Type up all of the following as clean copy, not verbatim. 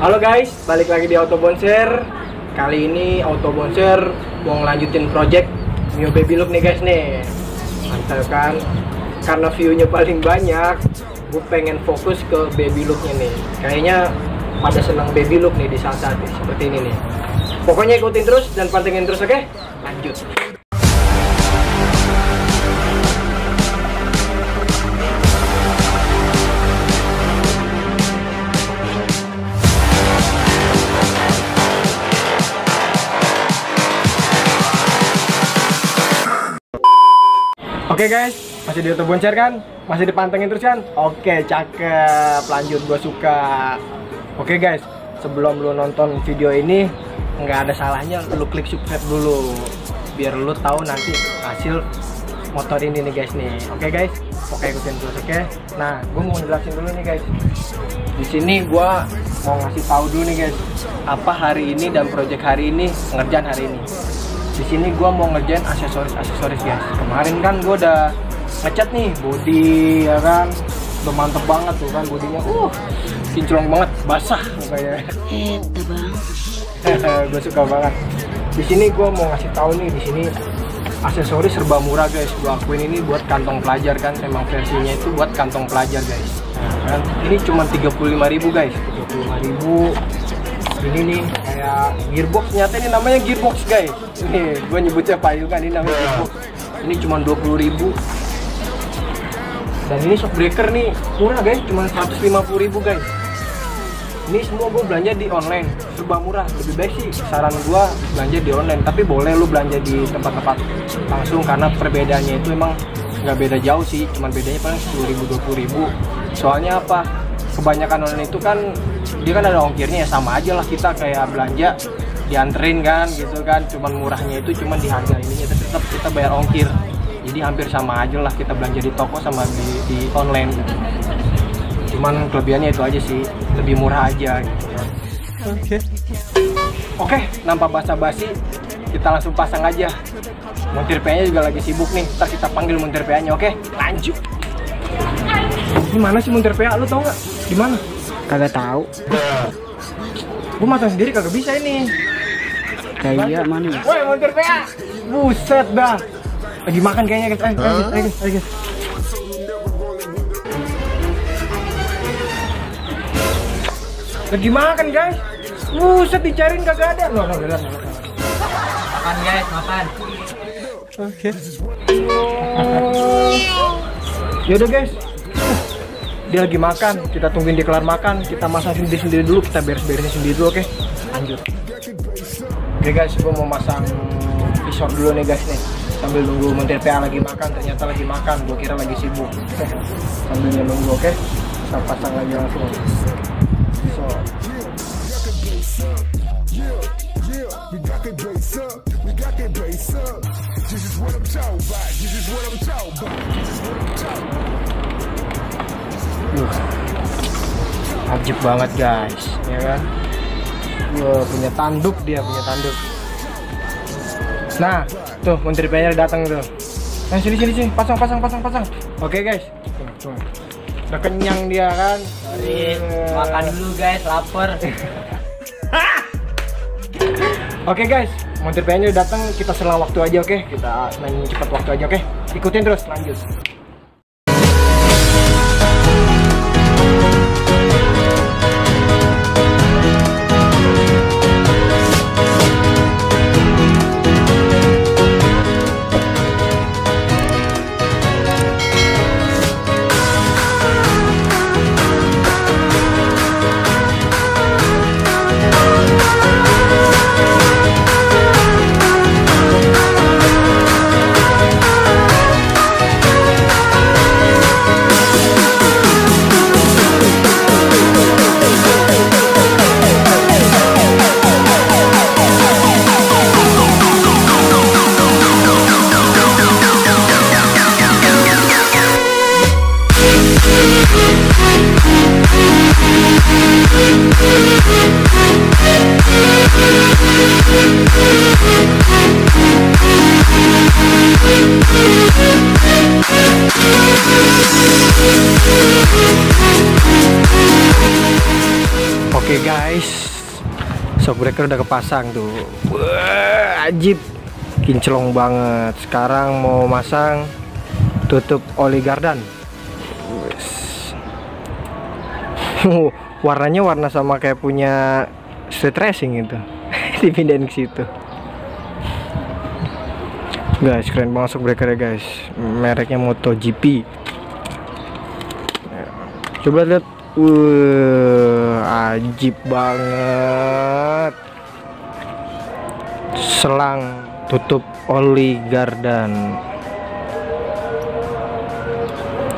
Halo guys, balik lagi di Auto Bonser. Kali ini Auto Bonser mau ngelanjutin project Mio Baby Look nih guys nih. Mantap kan? Karena view-nya paling banyak, gue pengen fokus ke baby look-nya nih. Kayaknya pada senang baby look nih di saat-saat seperti ini nih. Pokoknya ikutin terus dan pantengin terus, oke? Lanjut. Oke guys, masih di Auto Bonser kan? Masih dipantengin terus kan? Oke, cakep. Lanjut, gue suka. Oke guys, sebelum lu nonton video ini, nggak ada salahnya lu klik subscribe dulu, biar lu tahu nanti hasil motor ini nih guys nih. Oke guys, oke ikutin terus oke. Nah, gue mau jelasin dulu nih guys. Di sini gue mau ngasih tahu dulu nih guys, apa hari ini dan project hari ini, ngerjain hari ini. Di sini gue mau ngerjain aksesoris guys. Kemarin kan gue udah ngecat nih body ya kan, udah mantep banget tuh kan bodinya, kinclong banget, basah mukanya. Bang. Gue suka banget. Di sini gue mau ngasih tahu nih, di sini aksesoris serba murah guys. Gue akuin ini buat kantong pelajar kan, emang versinya itu buat kantong pelajar guys. Nah, kan ini cuma 35.000 guys, 35.000. Ini nih kayak gearbox, nyata ini namanya gearbox guys. Nih gue nyebutnya payung kan, ini namanya gearbox. Ini cuma 20.000. Dan ini shock breaker nih murah guys, cuma 150.000 guys. Ini semua gue belanja di online, serba murah. Lebih baik sih saran gue belanja di online, tapi boleh lu belanja di tempat-tempat langsung karena perbedaannya itu emang nggak beda jauh sih, cuman bedanya paling 10.000 20.000. Soalnya apa? Kebanyakan online itu kan dia kan ada ongkirnya ya, sama aja lah kita kayak belanja dianterin kan gitu kan, cuman murahnya itu cuman di harga ininya, tapi tetap kita bayar ongkir. Jadi hampir sama aja lah kita belanja di toko sama di online. Cuman kelebihannya itu aja sih, lebih murah aja gitu kan. Oke, tanpa basa-basi kita langsung pasang aja. Montir PA nya juga lagi sibuk nih, ntar kita panggil montir PA nya. Oke, lanjut. Ini mana sih montir PA, lu tau nggak? Di mana? Kagak tahu. Gue matang sendiri kagak bisa ini. Kayak mana ya? Woi, montir PA. Buset dah. Lagi makan kayaknya guys. Ayo guys. Lagi makan guys. Buset, dicariin kagak ada. Loh. Makan guys, makan. Oke. Yaudah guys. Dia lagi makan, kita tungguin dia kelar makan, kita masak sendiri dulu, kita beres-beresnya sendiri dulu, oke? Lanjut. Oke guys, gue mau masang visor dulu nih guys nih, sambil nunggu montir PA lagi makan. Ternyata lagi makan, gue kira lagi sibuk. Sambil nunggu, oke? Kita pasang lagi langsung visor. Ajib banget guys, ya kan? Punya tanduk, dia punya tanduk. Nah, tuh montir PA-nya datang tuh. Nah, sini, pasang. Oke guys, tuh. Udah kenyang dia kan? Makan dulu guys, lapar. Oke guys, montir PA-nya datang, kita selang waktu aja, oke? Kita main cepat waktu aja, oke? Ikutin terus, lanjut. Oke guys, shockbreaker udah kepasang tuh. Wah, ajib, kinclong banget. Sekarang mau masang tutup oli gardan. Warnanya warna sama kayak punya street racing itu. Dipindahin ke situ. Guys, keren banget shockbreaker ya guys. Mereknya MotoGP. Coba lihat. Ajib banget. Selang tutup oli gardan.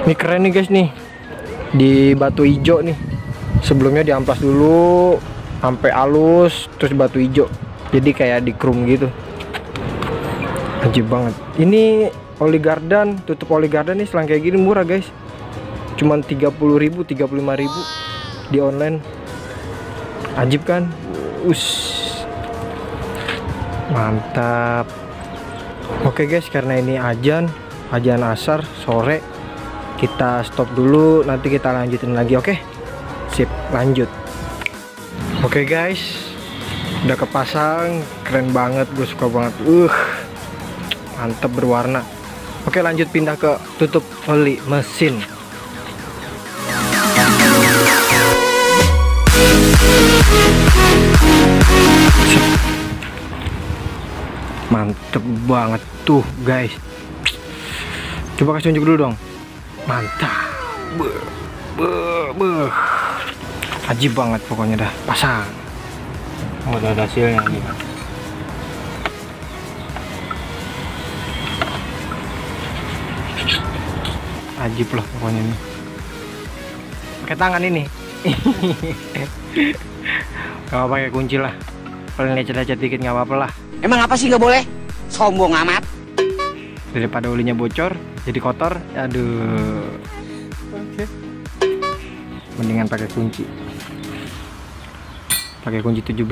Ini keren nih guys nih. Di batu hijau nih. Sebelumnya diamplas dulu sampai halus, terus batu hijau. Jadi kayak di chrome gitu. Ajib banget. Ini oli gardan, tutup oli gardan nih selang kayak gini murah guys. Cuman 30.000, 35.000 di online. Ajib kan? Mantap. Oke guys, karena ini ajan asar sore, kita stop dulu, nanti kita lanjutin lagi. Oke, sip, lanjut. Oke guys, udah kepasang, keren banget, gue suka banget. Mantap, berwarna. Oke, lanjut pindah ke tutup oli mesin. Mantep banget tuh guys. Coba kasih tunjuk dulu dong. Mantap. Ajib banget pokoknya dah. Pasang. Oh, udah ada hasilnya nih. Ajib lah pokoknya nih. Pakai tangan ini. Kalau pakai kunci lah. Paling lecet-lecet dikit nggak apa-apa lah. Emang apa sih nggak boleh? Sombong amat. Daripada olinya bocor jadi kotor, aduh. Oke. Mendingan pakai kunci. Pakai kunci 17.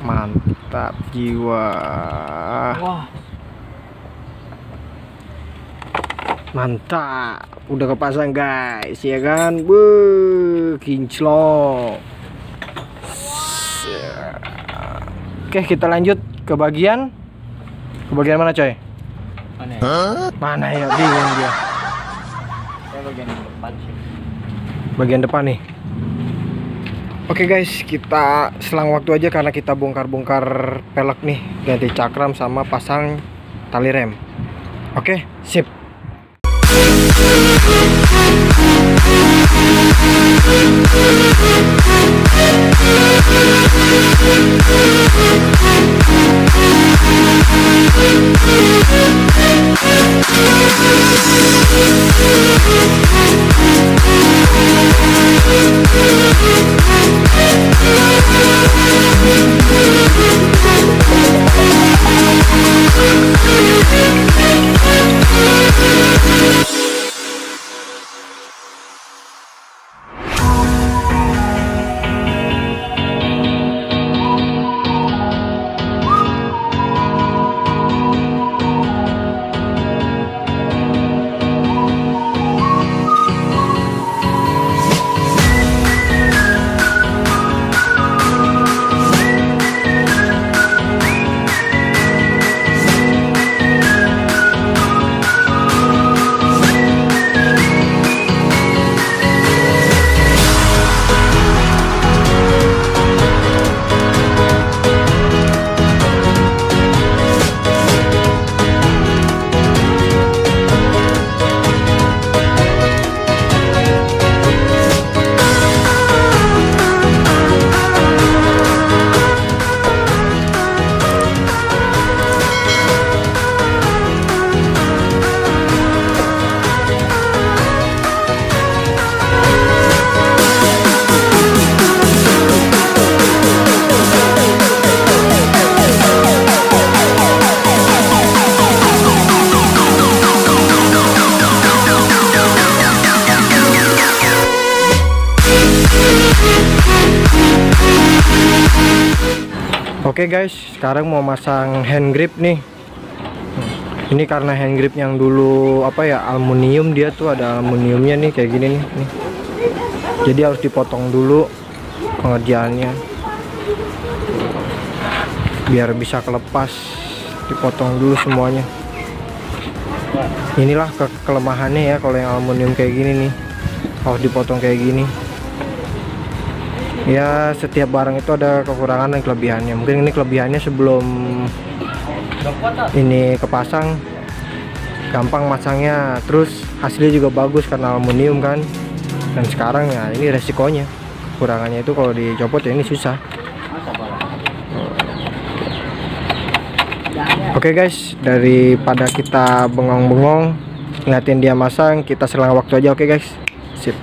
Mantap jiwa. Wah. Mantap. Udah kepasang guys, ya kan? Kinclong. Oke, kita lanjut ke bagian mana coy? Mana ya? Mana ya, bingung dia. Bagian depan sih. Bagian depan nih. Oke guys, kita selang waktu aja karena kita bongkar-bongkar pelek nih, ganti cakram sama pasang tali rem. Oke, sip. Oke guys, sekarang mau masang hand grip nih. Ini karena hand grip yang dulu apa ya, aluminium, dia tuh ada aluminiumnya nih kayak gini nih. Jadi harus dipotong dulu pengerjaannya biar bisa kelepas, dipotong dulu semuanya. Inilah kelemahannya ya kalau yang aluminium kayak gini nih, harus dipotong kayak gini. Ya setiap barang itu ada kekurangan dan kelebihannya. Mungkin ini kelebihannya sebelum ini kepasang gampang masangnya, terus hasilnya juga bagus karena aluminium kan. Dan sekarang ya ini resikonya, kekurangannya itu kalau dicopot ya ini susah. Oke guys, daripada kita bengong-bengong ngeliatin dia masang, kita selang waktu aja. Oke guys, sip.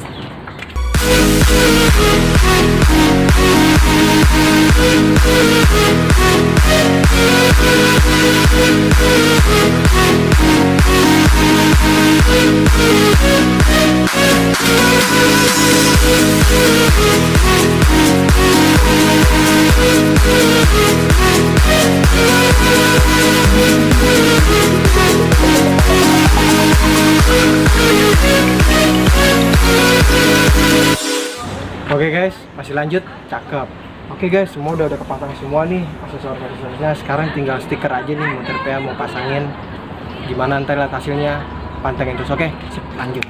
Oke guys, masih lanjut, cakep. Oke guys, semua udah kepasang semua nih aksesoris-aksesorisnya. Sekarang tinggal stiker aja nih, motor PA mau pasangin. Gimana ntar lihat hasilnya, pantengin terus. Oke, sip, lanjut.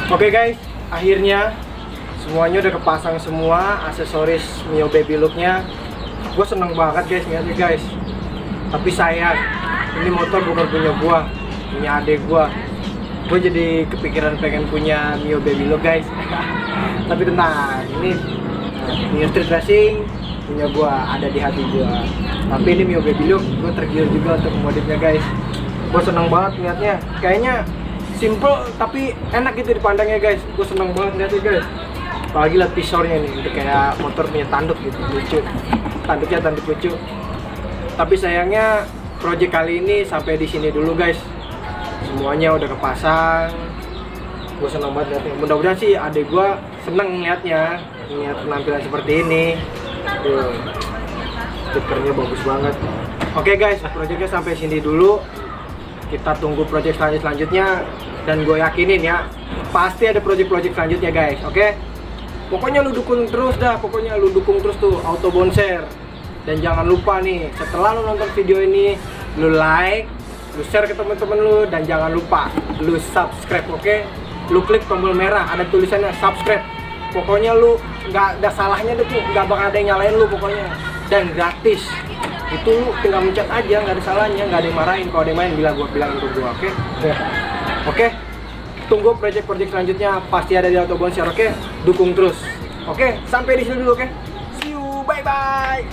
Oke guys, akhirnya semuanya udah kepasang semua aksesoris Mio Baby Look-nya. Gue seneng banget guys lihatnya guys. Tapi sayang, ini motor bukan punya gue, punya adek gue. Gue jadi kepikiran pengen punya Mio Baby Look guys. Tapi tenang, ini Mio Street Racing punya gue, ada di hati gue. Tapi ini Mio Baby Look, gue tergiur juga untuk modifnya guys. Gue seneng banget lihatnya, kayaknya simple tapi enak gitu dipandangnya guys. Gue seneng banget lihatnya guys. Apalagi lihat pisornya nih, udah kayak motor punya tanduk gitu, lucu. Tanduknya tanduk lucu. Tapi sayangnya project kali ini sampai di sini dulu guys. Semuanya udah kepasang. Gue seneng banget lihatnya. Mudah-mudahan sih adek gue seneng lihatnya, lihat penampilan seperti ini. Tuh, stikernya bagus banget. Oke guys, projectnya sampai sini dulu. Kita tunggu project selanjutnya. Dan gue yakinin ya, pasti ada project-project selanjutnya guys, oke? Pokoknya lu dukung terus dah, pokoknya lu dukung terus tuh Auto Bonser. Dan jangan lupa nih, setelah lu nonton video ini, lu like, lu share ke temen-temen lu, dan jangan lupa lu subscribe, oke? Lu klik tombol merah, ada tulisannya subscribe. Pokoknya lu nggak ada salahnya deh tuh, nggak bakal ada yang nyalain lu pokoknya. Dan gratis, itu lu tinggal mencet aja, nggak ada salahnya, nggak ada yang marahin. Kalau ada yang main bilang untuk gua, oke? Oke, tunggu project selanjutnya pasti ada di Autobon Share, oke? Dukung terus, oke? Sampai di sini dulu, oke? See you, bye bye.